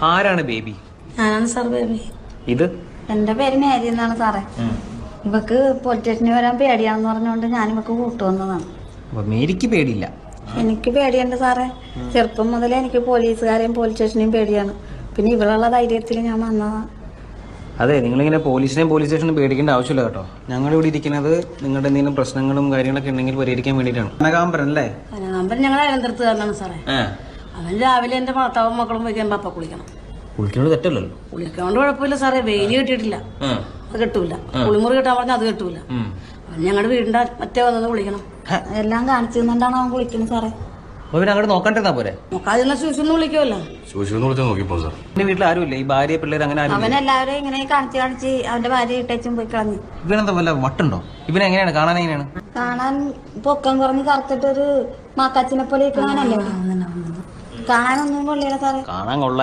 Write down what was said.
ആരാണ് ബേബി? ഞാനാണ് sir baby. ഇത് എന്റെ പേര് മേരി എന്നാണ് സാറേ. ഇവക്ക് പോലീസ് സ്റ്റേഷനിൽ വരാൻ പേടിയാണെന്ന് പറഞ്ഞുകൊണ്ട് ഞാൻ ഇവക്ക് കൂട്ടുവന്നതാണ്. മേരിക്ക് പേടിയില്ല? എനിക്ക് പേടിയുണ്ട് സാറേ. ചെറുപ്പം മുതലേ എനിക്ക് പോലീസുകാരെയും പോലീസ് സ്റ്റേഷനെയും പേടിയാണ്. പിന്നെ ഇവളുള്ള ധൈര്യത്തിൽ ഞാൻ വന്നതാണ്. അതെ, നിങ്ങളിങ്ങനെ പോലീസ് സ്റ്റേഷനും പേടിക്കേണ്ട ആവശ്യമില്ല കേട്ടോ. ഞങ്ങളിവിടെ ഇരിക്കുന്നത് നിങ്ങളുടെ എന്തെങ്കിലും പ്രശ്നങ്ങളും കാര്യങ്ങളൊക്കെ ഉണ്ടെങ്കിൽ പരിഹരിക്കാൻ വേണ്ടിയിട്ടാണ്. കനകാംബരൻ അല്ലേ? കനകാംബരൻ ഞങ്ങൾ അയലന്തരത്തുകാരനാണ് സാറേ. അവൻ രാവിലെ എന്റെ ഭർത്താവും മക്കളും വയ്ക്കുമ്പോ അപ്പ കുളിക്കണം. കുളിക്കുന്നത് തെറ്റല്ലല്ലോ. കുളിക്കാണ്ട് കുഴപ്പമില്ല സാറേ. വെയില് കിട്ടിയിട്ടില്ല, അത് കെട്ടൂല. കുളിമുറി കിട്ടാൻ പറഞ്ഞാൽ അത് കെട്ടൂല. അവൻ ഞങ്ങളുടെ വീടിന്റെ മറ്റേ വന്നത് കുളിക്കണം. എല്ലാം കാണിച്ചു തന്നിട്ടാണ് അവൻ കുളിക്കുന്നത് സാറേ. അങ്ങോട്ട് നോക്കണ്ടിരുന്നാ പോരെ? നോക്കാതിരുന്ന ശൂശൊന്നും വിളിക്കുമല്ലോ. എന്റെ വീട്ടിൽ ആരുമില്ല, ഈ ഭാര്യ പിള്ളേർ അങ്ങനെ ആരും. അവനെല്ലാവരും ഇങ്ങനെ കാണിച്ച് അവന്റെ ഭാര്യ ഇട്ടേച്ചും പോയി കളഞ്ഞു. ഇവനെന്താ വല്ല വട്ടുണ്ടോ? ഇവനെങ്ങനെയാണ് കാണാൻ? എങ്ങനെയാണ് കാണാൻ? പൊക്കം കുറഞ്ഞ് കറുത്തിട്ടൊരു മാക്കാച്ചിനെ പോലെ കാണാനല്ലേ? കാണാനൊന്നും കൊള്ളില്ല സാറേ. കാണാൻ കൊള്ള